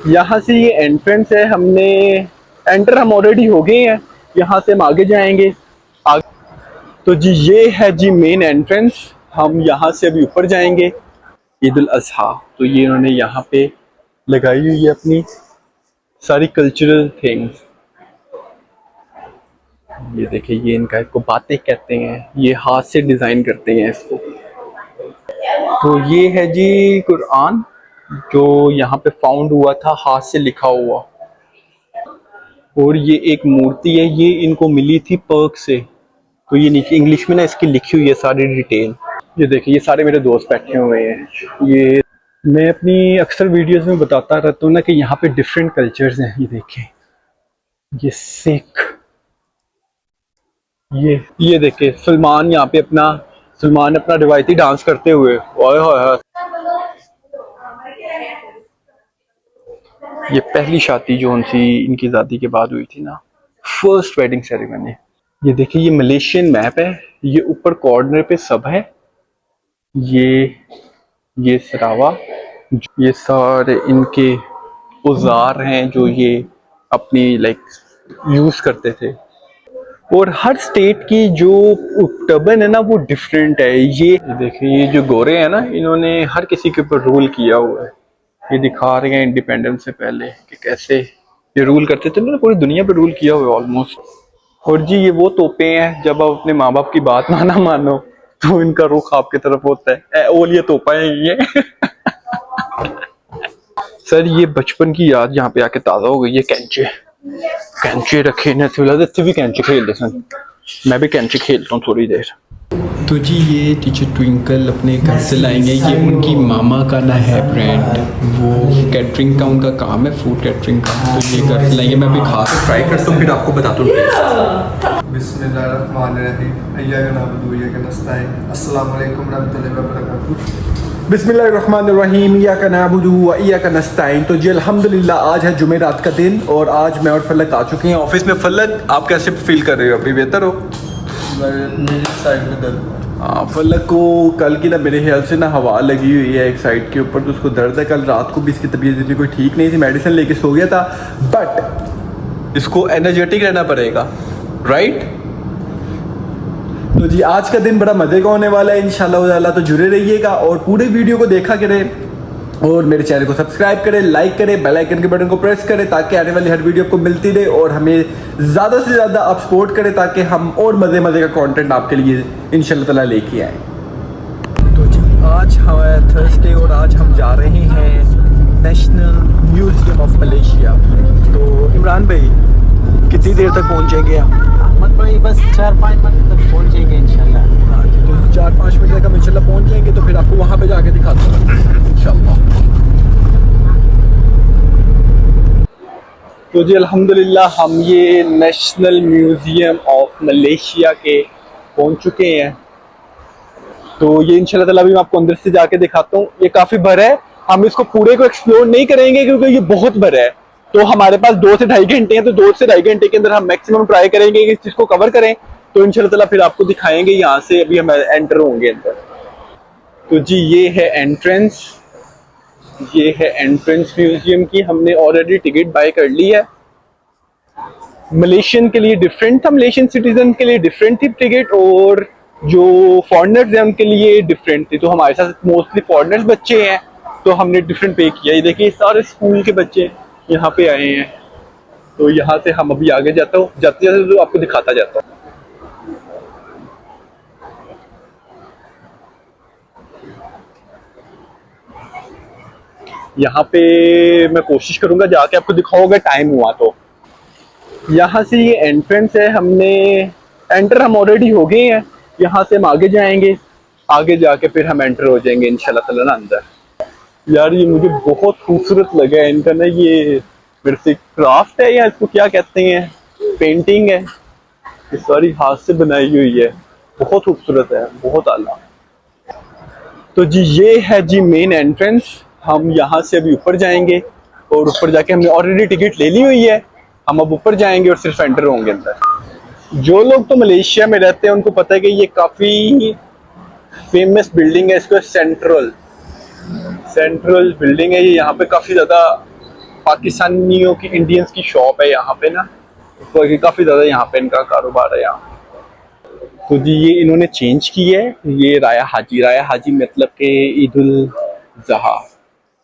यहाँ से ये एंट्रेंस है। एंटर हम ऑलरेडी हो गए हैं। यहाँ से हम आगे जाएंगे। आगे तो जी ये है जी मेन एंट्रेंस। हम यहाँ से अभी ऊपर जाएंगे। ईद उल अजहा, तो ये इन्होंने यहाँ पे लगाई हुई है अपनी सारी कल्चरल थिंग्स। ये देखिए, ये इनका, इसको बातें कहते हैं। ये हाथ से डिजाइन करते हैं इसको। तो ये है जी कुरान, जो यहाँ पे फाउंड हुआ था, हाथ से लिखा हुआ। और ये एक मूर्ति है, ये इनको मिली थी पर्क से। तो ये नीचे इंग्लिश में ना इसकी लिखी हुई है सारी डिटेल। ये देखिए, ये सारे मेरे दोस्त बैठे हुए हैं। ये मैं अपनी अक्सर वीडियोस में बताता रहता हूँ ना कि यहाँ पे डिफरेंट कल्चर्स हैं। ये देखें, ये सिख, ये देखिए सलमान अपना रिवायती डांस करते हुए। ओए होए होए। ये पहली शादी जो उनसी इनकी शादी के बाद हुई थी ना, फर्स्ट वेडिंग सेरेमनी। ये देखिए, ये मलेशियन मैप है। ये ऊपर कॉर्नर पे सब है। ये सरावा, ये सारे इनके औजार हैं जो ये अपनी यूज करते थे। और हर स्टेट की जो टर्बन है ना वो डिफरेंट है। ये देखिए, ये जो गोरे हैं ना, इन्होंने हर किसी के ऊपर रूल किया हुआ है। ये दिखा रहे हैं इंडिपेंडेंस से पहले कि कैसे ये रूल करते थे ना, पूरी दुनिया पे रूल किया हुआ है ऑलमोस्ट। और जी ये वो तोपे हैं, जब आप अपने माँ बाप की बात ना मानो तो इनका रुख आपकी तरफ होता है। ओल ये तोपा है ये। सर, ये बचपन की याद यहाँ पे आके ताजा हो गई है। कैंचे रखे ने इतने भी कैंचे खेलते सन। मैं भी कैंचे खेलता हूँ थोड़ी देर। तो जी ये टीचर ट्विंकल अपने घर से लाएंगे। ये उनकी मामा का ना है ब्रांड, वो कैटरिंग का उनका काम है, फूड कैटरिंग का। तो ये घर से लाएंगे। मैं अभी खा के ट्राई करता हूँ, फिर आपको बताता हूँ। बिस्मिल्लाहिर्रहमानिर्रहीम, इय्याका नअबुदु व इय्याका नस्तईन। तो जी अल्हम्दुलिल्लाह, आज है जुमेरात का दिन और आज मैं और फलक आ चुके हैं ऑफिस में। फलक, आप कैसे फील कर रहे हो? अभी बेहतर हो? मेरी साइड में दर्द। हाँ, फलक को कल की ना मेरे ख्याल से ना हवा लगी हुई है एक साइड के ऊपर, तो उसको दर्द है। कल रात को भी इसकी तबीयत इतनी कोई ठीक नहीं थी, मेडिसिन लेके सो गया था। बट इसको एनर्जेटिक रहना पड़ेगा, राइट? तो जी आज का दिन बड़ा मजे का होने वाला है इंशाल्लाह ताला। तो जुड़े रहिएगा और पूरे वीडियो को देखा करें और मेरे चैनल को सब्सक्राइब करें, लाइक करें, बेल आइकन के बटन को प्रेस करें ताकि आने वाली हर वीडियो आपको मिलती रहे और हमें ज़्यादा से ज़्यादा आप सपोर्ट करें ताकि हम और मज़े का कंटेंट आपके लिए इंशाल्लाह ताला लेके आए। तो जी आज है थर्सडे और आज हम जा रहे हैं नेशनल म्यूजियम ऑफ मलेशिया। तो इमरान भाई, कितनी देर तक पहुँचेंगे आप? अहमद भाई बस 4-5 मिनट तक पहुँचेंगे इंशाल्लाह। हाँ, तो 4-5 मिनट तक हम इंशाल्लाह पहुँच जाएंगे। तो फिर आपको वहाँ पे जाके दिखाता हूँ इंशाल्लाह। तो जी अल्हम्दुलिल्लाह, हम ये नेशनल म्यूजियम ऑफ मलेशिया के पहुँच चुके हैं। तो ये इंशाल्लाह ताला अभी मैं आपको अंदर से जाके दिखाता हूँ। ये काफ़ी बड़ा है, हम इसको पूरे को एक्सप्लोर नहीं करेंगे क्योंकि ये बहुत बड़ा है। तो हमारे पास 2 से ढाई घंटे हैं, तो 2 से ढाई घंटे के अंदर हम मैक्सिमम ट्राई करेंगे कि इस चीज़ को कवर करें। तो इंशाल्लाह ताला फिर आपको दिखाएंगे। यहाँ से अभी हम एंटर होंगे अंदर। तो जी ये है एंट्रेंस म्यूजियम की। हमने ऑलरेडी टिकट बाय कर ली है। मलेशियन के लिए डिफरेंट था, मलेशियन सिटीजन के लिए डिफरेंट थी टिकट, और जो फॉरेनर्स हैं उनके लिए डिफरेंट थी। तो हमारे साथ मोस्टली फॉरेनर्स बच्चे हैं, तो हमने डिफरेंट पे किया। ये देखिए, सारे स्कूल के बच्चे यहाँ पे आए हैं। तो यहाँ से हम अभी आगे जाते जाते तो आपको दिखाता जाता हूँ। यहाँ पे मैं कोशिश करूंगा जाके आपको दिखाओगे टाइम हुआ तो। यहाँ से ये एंट्रेंस है। हम ऑलरेडी हो गए हैं। यहाँ से हम आगे जाएंगे। आगे जाके फिर हम एंटर हो जाएंगे इंशाल्लाह ताला ना अंदर। यार ये मुझे बहुत खूबसूरत लगा है इनका ना, ये मेरे से क्राफ्ट है या इसको क्या कहते हैं, पेंटिंग है। ये सारी हाथ से बनाई हुई है, बहुत खूबसूरत है, बहुत आला। तो जी ये है जी मेन एंट्रेंस। हम यहाँ से अभी ऊपर जाएंगे और ऊपर जाके हमने ऑलरेडी टिकट ले ली हुई है। हम अब ऊपर जाएंगे और सिर्फ एंटर होंगे अंदर। जो लोग तो मलेशिया में रहते हैं उनको पता है कि ये काफ़ी फेमस बिल्डिंग है। इसको सेंट्रल बिल्डिंग है ये। यहाँ पे काफ़ी ज़्यादा पाकिस्तानियों की, इंडियंस की शॉप है यहाँ पे ना, तो काफ़ी ज़्यादा यहाँ पे इनका कारोबार है यहाँ। तो जी ये इन्होंने चेंज की है, ये राया हाजी मतलब के ईद उल ज़हा,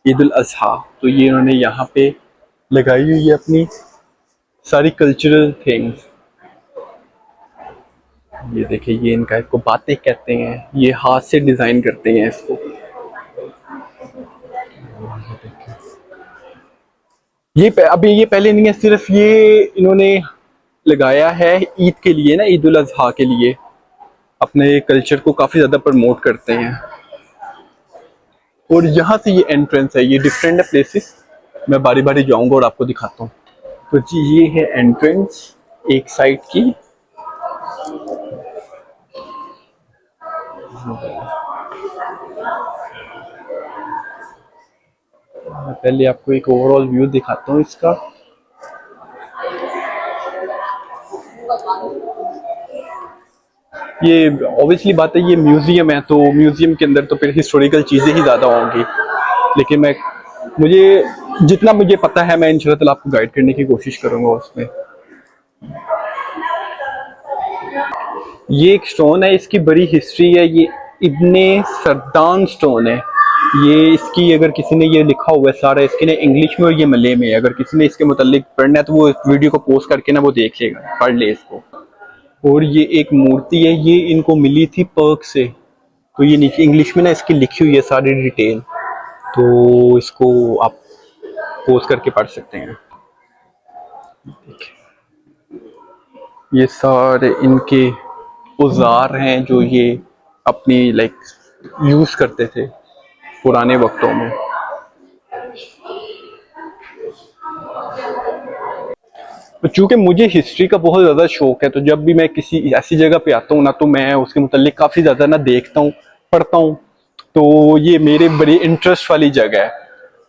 ईद उल अज़हा, तो ये इन्होंने यहाँ पे लगाई हुई है अपनी सारी कल्चरल थिंग्स। ये देखिए, ये इनका, इसको बातें कहते हैं, ये हाथ से डिज़ाइन करते हैं इसको। अभी ये पहले नहीं है, सिर्फ ये इन्होंने लगाया है ईद के लिए ना, ईद उल अज़हा के लिए अपने कल्चर को काफ़ी ज़्यादा प्रमोट करते हैं। और यहाँ से ये एंट्रेंस है, ये डिफरेंट है प्लेसेस, मैं बारी बारी जाऊंगा और आपको दिखाता हूँ। तो जी ये है एंट्रेंस एक साइड की। मैं पहले आपको एक ओवरऑल व्यू दिखाता हूँ इसका। ये ऑब्वियसली बात है, ये म्यूजियम है, तो म्यूजियम के अंदर तो फिर हिस्टोरिकल चीज़ें ही ज़्यादा होंगी, लेकिन मुझे जितना मुझे पता है मैं इंशाल्लाह ताला आपको गाइड करने की कोशिश करूंगा उसमें। ये एक स्टोन है, इसकी बड़ी हिस्ट्री है, ये इब्ने सरदान स्टोन है। ये इसकी अगर किसी ने ये लिखा हुआ है सारा, इसके ने इंग्लिश में और ये मलय में है, अगर किसी ने इसके मुतालिक पढ़ना है तो वो वीडियो को पोस्ट करके ना वो देख लेगा, पढ़ ले इसको। और ये एक मूर्ति है, ये इनको मिली थी पर्क से, तो ये नीचे इंग्लिश में ना इसकी लिखी हुई है सारी डिटेल, तो इसको आप पोस्ट करके पढ़ सकते हैं। ये सारे इनके औजार हैं जो ये अपनी यूज करते थे पुराने वक्तों में। तो चूंकि मुझे हिस्ट्री का बहुत ज़्यादा शौक है, तो जब भी मैं किसी ऐसी जगह पे आता हूँ ना, तो मैं उसके मुतालिक काफ़ी ज़्यादा ना देखता हूँ, पढ़ता हूँ, तो ये मेरे बड़ी इंटरेस्ट वाली जगह है।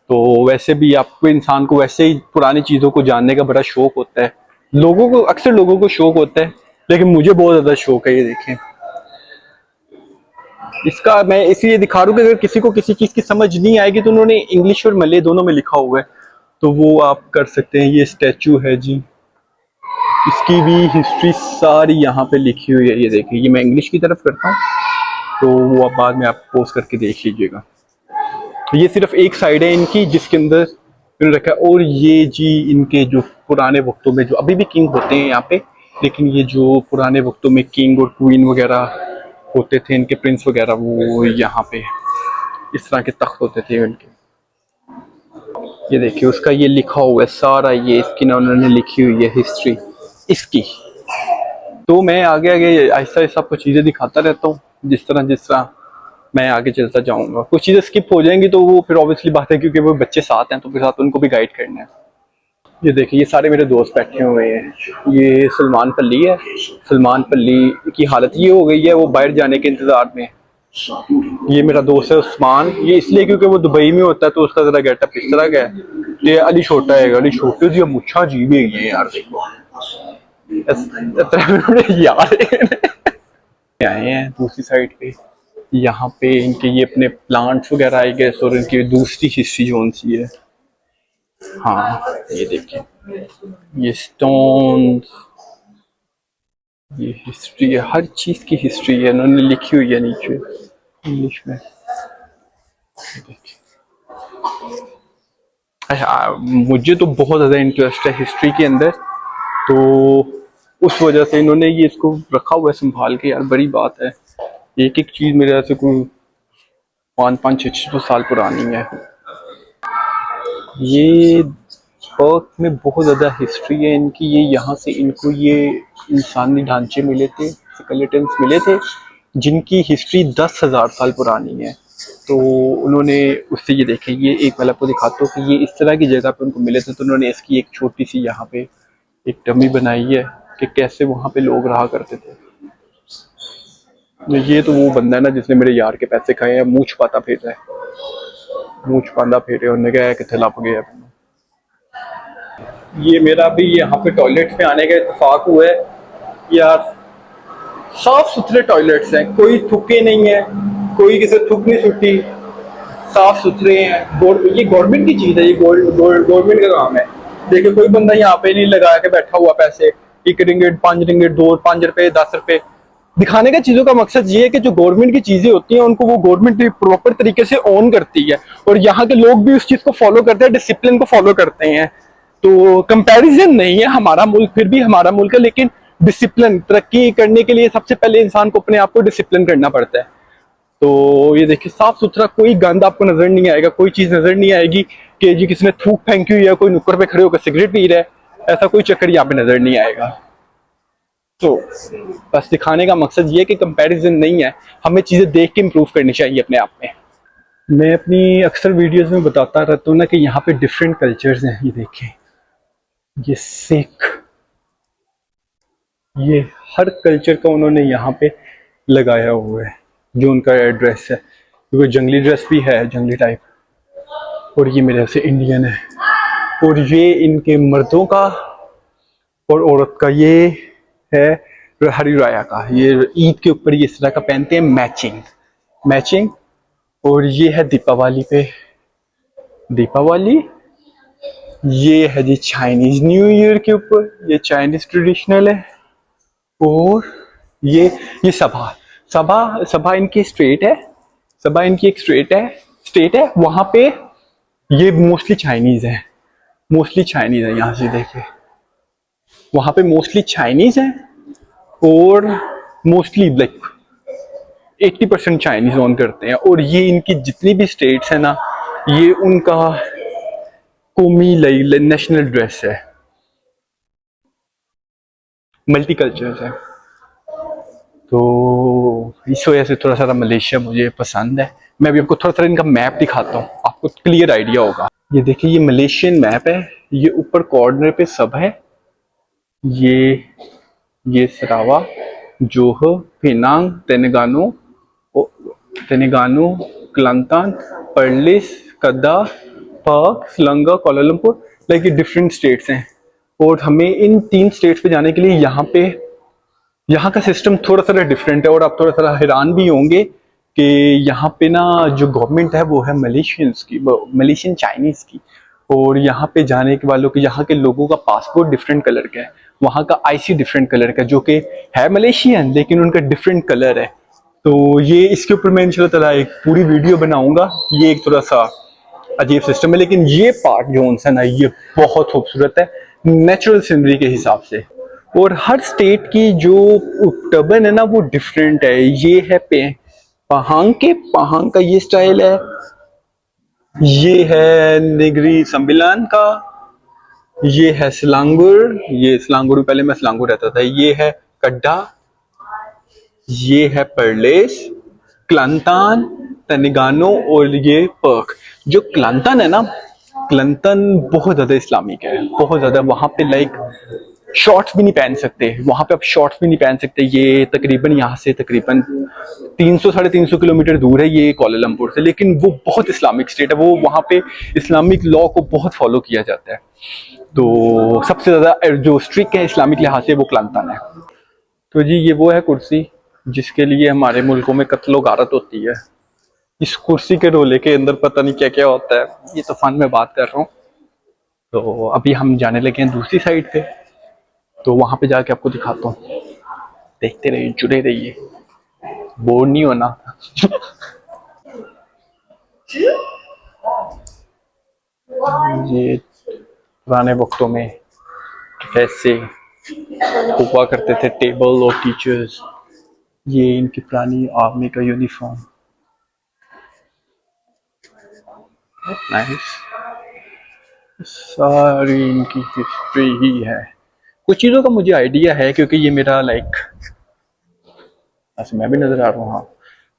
तो वैसे भी आपको, इंसान को वैसे ही पुरानी चीज़ों को जानने का बड़ा शौक होता है, अक्सर लोगों को शौक होता है, लेकिन मुझे बहुत ज़्यादा शौक है। ये देखें, इसका मैं इसलिए दिखा रहा हूँ कि अगर किसी को किसी चीज़ की समझ नहीं आएगी तो उन्होंने इंग्लिश और मलय दोनों में लिखा हुआ है, तो वो आप कर सकते हैं। ये स्टैचू है जी, इसकी भी हिस्ट्री सारी यहाँ पे लिखी हुई है। ये देखिए, ये मैं इंग्लिश की तरफ करता हूँ, तो वो आप बाद में आप पोस्ट करके देख लीजिएगा। ये सिर्फ एक साइड है इनकी जिसके अंदर इन्होंने रखा है। और ये जी इनके जो पुराने वक्तों में, जो अभी भी किंग होते हैं यहाँ पे, लेकिन ये जो पुराने वक्तों में किंग और क्वीन वगैरह होते थे, इनके प्रिंस वगैरह, वो यहाँ पे इस तरह के तख्त होते थे इनके। ये देखिए, उसका ये लिखा हुआ है सारा, ये इसकी ना उन्होंने लिखी हुई है हिस्ट्री इसकी। तो मैं आगे आगे आहिस्ता आहिस्ता आपको चीज़ें दिखाता रहता हूँ, जिस तरह मैं आगे चलता जाऊँगा। कुछ चीज़ें स्किप हो जाएंगी तो वो फिर ऑब्वियसली बात है, क्योंकि वो बच्चे साथ हैं तो फिर साथ उनको भी गाइड करना है। ये देखिए, ये सारे मेरे दोस्त बैठे हुए हैं। ये सलमान पल्ली है, सलमान पल्ली की हालत ये हो गई है, वो बाहर जाने के इंतज़ार में। ये मेरा दोस्त है उस्मान, ये इसलिए क्योंकि वो दुबई में होता है तो उसका ज़रा गेटअप इस तरह का है। ये अली छोटा है, अली छोटे जी मुच्छा जी भी है यार, देखो यार आए हैं दूसरी साइड पे। यहाँ पे इनके ये अपने प्लांट्स वगैरह आई गए, और इनकी दूसरी हिस्ट्री जो सी है। हाँ ये देखिए, ये स्टोन्स, ये हिस्ट्री है, हर चीज़ की हिस्ट्री है, उन्होंने लिखी हुई है नीचे इंग्लिश में। अच्छा, मुझे तो बहुत ज़्यादा इंटरेस्ट है हिस्ट्री के अंदर, तो उस वजह से इन्होंने ये इसको रखा हुआ है संभाल के। यार बड़ी बात है, एक एक चीज़ मेरे से कोई 5-6 साल पुरानी है। ये पर्थ में बहुत ज़्यादा हिस्ट्री है इनकी। ये यहाँ से इनको ये इंसानी ढांचे मिले थे, स्केलेटन्स मिले थे, जिनकी हिस्ट्री 10,000 साल पुरानी है। तो उन्होंने उससे, ये देखें, ये एक मैं आपको दिखाता हूँ कि ये इस तरह की जगह पे उनको मिले थे, तो उन्होंने इसकी एक छोटी सी यहाँ पे एक डमी बनाई है कि कैसे वहाँ पे लोग रहा करते थे। ये तो वो बंदा है ना जिसने मेरे यार के पैसे खाए हैं, मूछ पाता फिर रहा है, मूछ पांदा फिर रहे, उन्होंने कहा कितने लप गया। ये मेरा भी यहाँ पे टॉयलेट में आने का इत्तेफाक हुआ है यार। साफ सुथरे टॉयलेट्स हैं, कोई थुके नहीं है, कोई किसी थुक नहीं सुटी, साफ सुथरे हैं। ये गवर्नमेंट की चीज है, ये गवर्नमेंट का काम है। देखिए कोई बंदा यहाँ पे नहीं लगा के बैठा हुआ पैसे, 1 रिंगिट 5 रिंगिट 2 5 रुपए 10 रुपए दिखाने का। चीजों का मकसद ये है कि जो गवर्नमेंट की चीजें होती हैं उनको वो गवर्नमेंट प्रॉपर तरीके से ऑन करती है, और यहाँ के लोग भी उस चीज को फॉलो करते हैं, डिसिप्लिन को फॉलो करते हैं। तो कंपैरिजन नहीं है, हमारा मुल्क फिर भी हमारा मुल्क है, लेकिन डिसिप्लिन तरक्की करने के लिए सबसे पहले इंसान को अपने आप को डिसिप्लिन करना पड़ता है। तो ये देखिए साफ सुथरा, कोई गंद आपको नजर नहीं आएगा, कोई चीज नजर नहीं आएगी कि जी किसी ने थूक फेंकी हुई है, कोई नुक्कड़ पे खड़े होकर सिगरेट पी रहा है, ऐसा कोई चक्कर यहाँ पे नजर नहीं आएगा। तो बस दिखाने का मकसद ये है कि कंपैरिजन नहीं है, हमें चीजें देख के इम्प्रूव करनी चाहिए अपने आप में। मैं अपनी अक्सर वीडियोस में बताता रहता हूँ ना कि यहाँ पे डिफरेंट कल्चर्स हैं। ये देखें, ये सिख, ये हर कल्चर का उन्होंने यहाँ पे लगाया हुआ है जो उनका ड्रेस है। क्योंकि जंगली ड्रेस भी है, जंगली टाइप, और ये मेरे से इंडियन है। और ये इनके मर्दों का और औरत का ये है हरी राया का, ये ईद के ऊपर ये इस तरह का पहनते हैं, मैचिंग मैचिंग। और ये है दीपावली पे, दीपावली। ये है जी चाइनीज न्यू ईयर के ऊपर, ये चाइनीज ट्रेडिशनल है। और ये सभा सभा सभा इनकी स्ट्रेट है, सभा इनकी एक स्टेट है, वहां पे ये मोस्टली चाइनीज है, मोस्टली चाइनीज है। यहाँ से देखिए वहां पे मोस्टली चाइनीज है, और मोस्टली लाइक 80% चाइनीज ऑन करते हैं। और ये इनकी जितनी भी स्टेट्स है ना, ये उनका कौमी नेशनल ड्रेस है, मल्टी कल्चर्स है। तो इस वजह से थोड़ा सा मलेशिया मुझे पसंद है। मैं अभी आपको थोड़ा सा इनका मैप दिखाता हूँ, आपको क्लियर आइडिया होगा। ये देखिए ये मलेशियन मैप है, ये ऊपर कॉर्नर पे सब है, ये Sarawak, Johor, Penang, Terengganu, Kelantan, Perlis, Kedah, Perak, Selangor, Kuala Lumpur, like ये डिफरेंट स्टेट्स हैं। और हमें इन 3 स्टेट्स पे जाने के लिए यहाँ का सिस्टम थोड़ा सा डिफरेंट है। और आप थोड़ा सा हैरान भी होंगे कि यहाँ पे ना जो गवर्नमेंट है वो है मलेशियन चाइनीज की। और यहाँ पे जाने के वालों के, यहाँ के लोगों का पासपोर्ट डिफरेंट कलर का है, वहाँ का आईसी डिफरेंट कलर का, जो कि है मलेशियन लेकिन उनका डिफरेंट कलर है। तो ये इसके ऊपर मैं इंशाल्लाह ताला एक पूरी वीडियो बनाऊंगा। ये एक थोड़ा सा अजीब सिस्टम है, लेकिन ये पार्ट जो है ना, ये बहुत खूबसूरत है नेचुरल सीनरी के हिसाब से। और हर स्टेट की जो टर्बन है ना वो डिफरेंट है। ये है पहांग का ये स्टाइल है, ये है निगरी सम्बिलान का, ये है सिलांगुर, ये सिलांगुर पहले मैं सिलांगुर रहता था, ये है कड्डा, ये है परलेस, क्लांतान, तनिगानो, और ये पर्क। जो क्लांतन है ना, क्लांतन बहुत ज्यादा इस्लामिक है, बहुत ज्यादा। वहां पे लाइक शॉर्ट्स भी नहीं पहन सकते, वहां पे आप शॉर्ट्स भी नहीं पहन सकते। ये तकरीबन यहाँ से तकरीबन 300-350 किलोमीटर दूर है ये कोलालमपुर से, लेकिन वो बहुत इस्लामिक स्टेट है। वो वहां पे इस्लामिक लॉ को बहुत फॉलो किया जाता है। तो सबसे ज्यादा जो स्ट्रिक्ट है इस्लामिक लिहाज से वो क्लांतन है। तो जी ये वो है कुर्सी जिसके लिए हमारे मुल्कों में कत्लो गारत होती है। इस कुर्सी के रोले के अंदर पता नहीं क्या क्या होता है, ये तो फन में बात कर रहा हूँ। तो अभी हम जाने लगे हैं दूसरी साइड पे, तो वहां पे जाके आपको दिखाता हूँ। देखते रहिए, जुड़े रहिए, बोर नहीं होना। ये पुराने वक्तों में कैसे हुआ करते थे टेबल और टीचर्स। ये इनकी पुरानी आर्मी का यूनिफॉर्म, नाइस। सारी इनकी हिस्ट्री ही है। कुछ चीज़ों का मुझे आइडिया है क्योंकि ये मेरा लाइक ऐसे मैं भी नजर आ रहा हूँ। हाँ,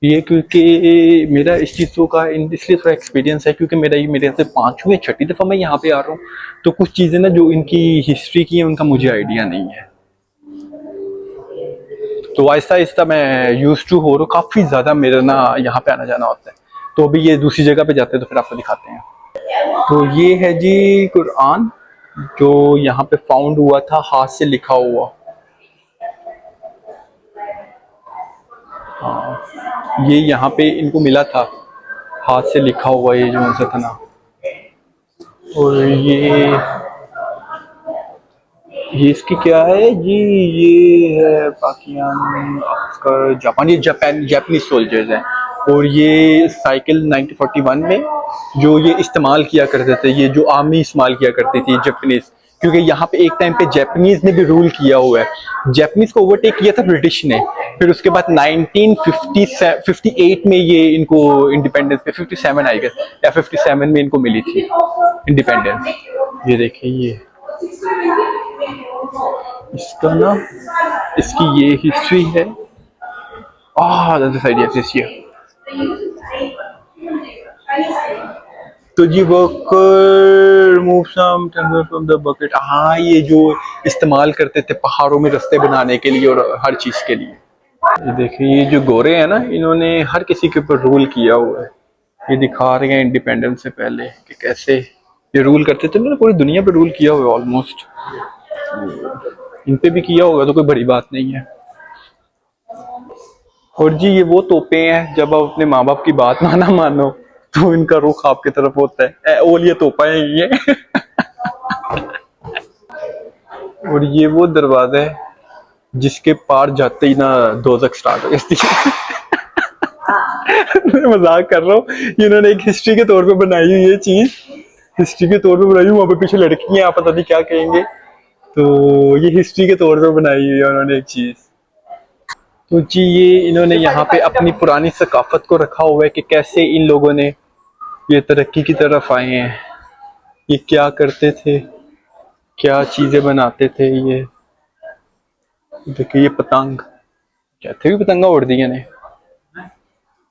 ये क्योंकि मेरा इस चीज़ों का इसलिए थोड़ा एक्सपीरियंस है क्योंकि मेरा ये मेरे से 5वीं 6ठी दफ़ा मैं यहाँ पे आ रहा हूँ। तो कुछ चीज़ें ना जो इनकी हिस्ट्री की है उनका मुझे आइडिया नहीं है। तो आहिस्ता आहिस्ता मैं यूज टू हो रहा हूँ, काफ़ी ज़्यादा मेरा ना यहाँ पे आना जाना होता है। तो अभी ये दूसरी जगह पे जाते हैं तो फिर आपको दिखाते हैं। तो ये है जी कुरान जो यहाँ पे फाउंड हुआ था, हाथ से लिखा हुआ। हाँ, ये यहाँ पे इनको मिला था हाथ से लिखा हुआ ये जो सा था ना। और ये इसकी क्या है जी, ये है पाकिस्तान, अफगान, जापान, ये जापानीज सोल्जर्स हैं। और ये साइकिल 1941 में जो ये इस्तेमाल किया करते थे, ये जो आर्मी इस्तेमाल किया करती थी जापानीज, क्योंकि यहाँ पे एक टाइम पे जापानीज ने भी रूल किया हुआ है। जापानीज को ओवरटेक किया था ब्रिटिश ने, फिर उसके बाद 1958 में ये इनको इंडिपेंडेंस पे 57 आई गई या 57 में इनको मिली थी इंडिपेंडेंस। ये देखिए ये इसका ना, इसकी ये हिस्ट्री है। तो जी worker move some timber from the bucket, हाँ ये जो इस्तेमाल करते थे पहाड़ों में रास्ते बनाने के लिए और हर चीज के लिए। ये देखिए ये जो गोरे हैं ना, इन्होंने हर किसी के ऊपर रूल किया हुआ है। ये दिखा रहे हैं इंडिपेंडेंस से पहले कि कैसे ये रूल करते थे ना, पूरी दुनिया पे रूल किया हुआ है ऑलमोस्ट। इन पे भी किया होगा तो कोई बड़ी बात नहीं है। और जी ये वो तोपे हैं, जब आप अपने माँ बाप की बात ना मानो तो इनका रुख आपकी तरफ होता है। ओल ये तोपा है ये और ये वो दरवाजा है जिसके पार जाते ही ना दोज़ख स्टार्ट हो जाती है मैं मजाक कर रहा हूँ, इन्होंने एक हिस्ट्री के तौर पे बनाई हुई ये चीज, हिस्ट्री के तौर पे बनाई हुई। वहां पे पीछे लड़कियां, आप पता नहीं क्या कहेंगे, तो ये हिस्ट्री के तौर पे बनाई हुई है उन्होंने एक चीज। तो जी ये इन्होंने यहाँ पे अपनी पुरानी सकाफत को रखा हुआ है कि कैसे इन लोगों ने ये तरक्की की तरफ आए हैं, ये क्या करते थे, क्या चीजें बनाते थे। ये देखिए ये पतंग, कहते भी पतंगा उड़ दी ने।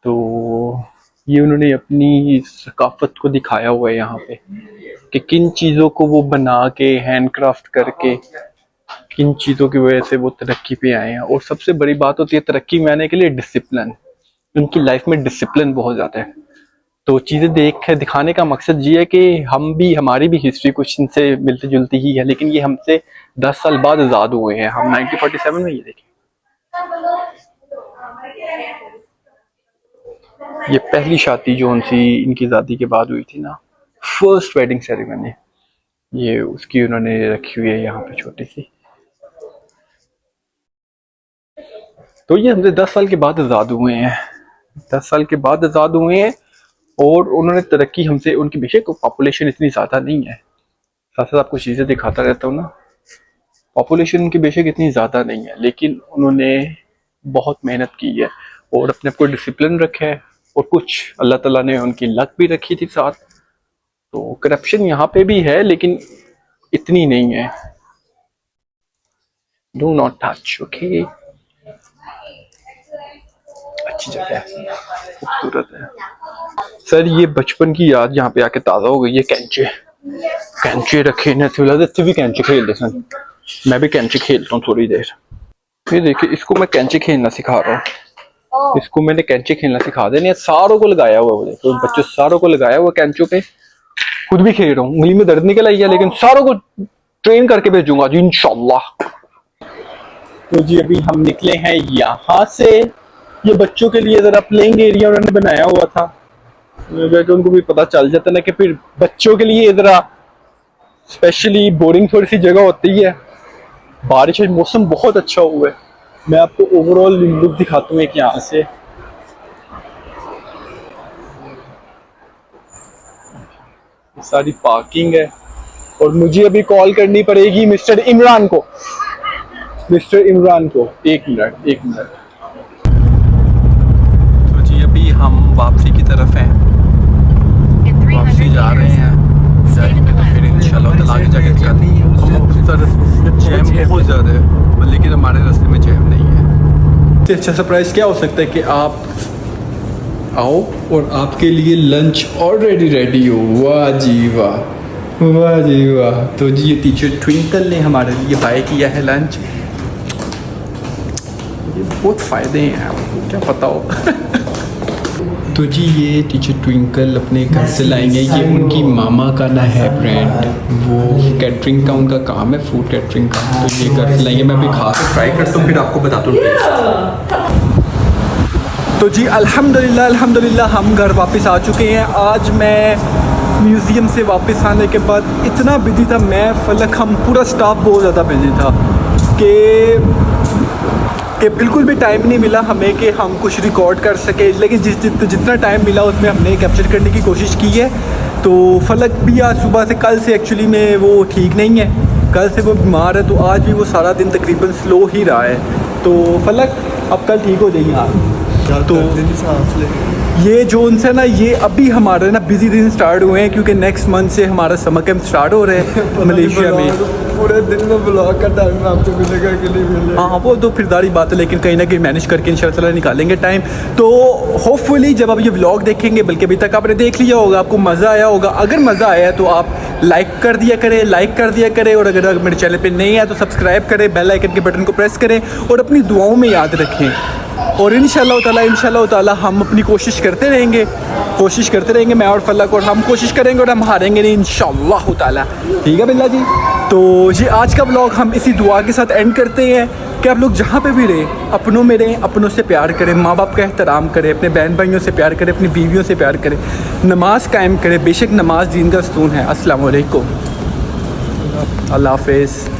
तो ये उन्होंने अपनी सकाफत को दिखाया हुआ है यहाँ पे कि किन चीज़ों को वो बना के हैंडक्राफ्ट करके किन चीज़ों की वजह से वो तरक्की पे आए हैं। और सबसे बड़ी बात होती है तरक्की में आने के लिए डिसिप्लिन। उनकी लाइफ में डिसिप्लिन बहुत ज़्यादा है। तो चीज़ें दिखाने का मकसद ये है कि हम भी, हमारी भी हिस्ट्री कुछ इनसे मिलती जुलती ही है, लेकिन ये हमसे 10 साल बाद आज़ाद हुए हैं। हम 1947 में, ये देखिए ये पहली शादी जो उनकी इनकी आज़ादी के बाद हुई थी ना, फर्स्ट वेडिंग सेरेमनी, ये उसकी उन्होंने रखी हुई है यहाँ पे छोटी सी। तो ये हमसे 10 साल के बाद आज़ाद हुए हैं, 10 साल के बाद आज़ाद हुए हैं। और उन्होंने तरक्की हमसे, उनकी बेशक पॉपुलेशन इतनी ज़्यादा नहीं है, साथ साथ आपको चीज़ें दिखाता रहता हूँ ना, पॉपुलेशन उनकी बेशक इतनी ज़्यादा नहीं है, लेकिन उन्होंने बहुत मेहनत की है और अपने आप को डिसिप्लिन रखा है। और कुछ अल्लाह ताला ने उनकी लक भी रखी थी साथ। तो करप्शन यहाँ पे भी है लेकिन इतनी नहीं है। Do not touch, okay. अच्छी जगह है, खूबसूरत है। सर ये बचपन की याद यहाँ पे आके ताज़ा हो गई है। कैंचे रखे भी कैंचे खेलते सन, मैं भी कैंचे खेलता हूँ थोड़ी देर। ये देखिए इसको मैं कैंचे खेलना सिखा रहा हूँ, इसको मैंने कैंचे खेलना सिखा देने, सारों को लगाया हुआ है, तो बच्चों सारों को लगाया हुआ कैंचों पे, खुद भी खेल रहा हूँ। उंगली में दर्द निकल आई है लेकिन सारों को ट्रेन करके भेजूंगा जी इंशाल्लाह। तो जी अभी हम निकले हैं यहाँ से। ये बच्चों के लिए जरा प्लेइंग एरिया उन्होंने बनाया हुआ था, तो उनको भी पता चल जाता ना कि फिर बच्चों के लिए जरा स्पेशली बोरिंग थोड़ी सी जगह होती है। बारिश है, मौसम बहुत अच्छा हुआ है। मैं आपको ओवरऑल लुक दिखाता हूँ एक यहाँ से। सारी पार्किंग है और मुझे अभी कॉल करनी पड़ेगी मिस्टर इमरान को। एक मिनट। तो जी अभी हम वापसी की तरफ हैं, वापसी जा रहे हैं। जाएंगे तो फिर इंशाल्लाह ताला आगे जाके दिखाते हैं। जैम बहुत ज़्यादा है लेकिन हमारे रास्ते में जैम नहीं है। इससे अच्छा सरप्राइज़ क्या हो सकता है कि आप आओ और आपके लिए लंच ऑलरेडी रेडी हो। वाह जी वाह। तो जी ये टीचर ट्विंकल ने हमारे लिए बाय किया है लंच। ये बहुत फ़ायदे हैं, आपको क्या पता हो तो जी ये टीचर ट्विंकल अपने घर से लाएंगे। ये उनकी मामा का ना है ब्रांड, वो कैटरिंग का उनका काम है, फूड कैटरिंग का। तो ये घर से लाएंगे, मैं अभी खा के ट्राई करता हूँ फिर आपको बताता हूँ। तो जी अल्हम्दुलिल्लाह हम घर वापस आ चुके हैं। आज मैं म्यूज़ियम से वापस आने के बाद इतना बिजी था मैं, फलक, हम पूरा स्टाफ बहुत ज़्यादा बिजी था कि बिल्कुल भी टाइम नहीं मिला हमें कि हम कुछ रिकॉर्ड कर सके। लेकिन जितना टाइम मिला उसमें हमने कैप्चर करने की कोशिश की है। तो फलक भी आज सुबह से, कल से एक्चुअली में वो ठीक नहीं है, कल से वो बीमार है, तो आज भी वो सारा दिन तकरीबन स्लो ही रहा है। तो फलक अब कल ठीक हो जाएगी आप। तो ये जो उनसे ना, ये अभी हमारे ना बिजी दिन स्टार्ट हुए हैं क्योंकि नेक्स्ट मंथ से हमारा समर कैंप स्टार्ट हो रहे हैं मलेशिया में। पूरे दिन में ब्लॉग का टाइम आपको मिलेगा कि नहीं मिलेगा? हाँ, वो तो फिरदारी बात है, लेकिन कहीं ना कहीं मैनेज करके इंशाल्लाह निकालेंगे टाइम। तो होपफुली जब आप ये व्लॉग देखेंगे, बल्कि अभी तक आपने देख लिया होगा, आपको मज़ा आया होगा। अगर मज़ा आया तो आप लाइक कर दिया करें, और अगर मेरे चैनल पे नहीं है तो सब्सक्राइब करें, बेल आइकन के बटन को प्रेस करें और अपनी दुआओं में याद रखें। और इंशाल्लाह ताला हम अपनी कोशिश करते रहेंगे, मैं और फलक, और हम कोशिश करेंगे और हम हारेंगे नहीं इंशाल्लाह ताला। ठीक है बिल्ला जी। तो ये आज का व्लॉग हम इसी दुआ के साथ एंड करते हैं कि आप लोग जहाँ पे भी रहें अपनों में रहें, अपनों से प्यार करें, माँ बाप का एहतराम करें, अपने बहन भाइयों से प्यार करें, अपनी बीवियों से प्यार करें, नमाज कायम करें। बेशक नमाज दीन का स्तून है। अस्सलाम वालेकुम, अल्लाह हाफ़िज़।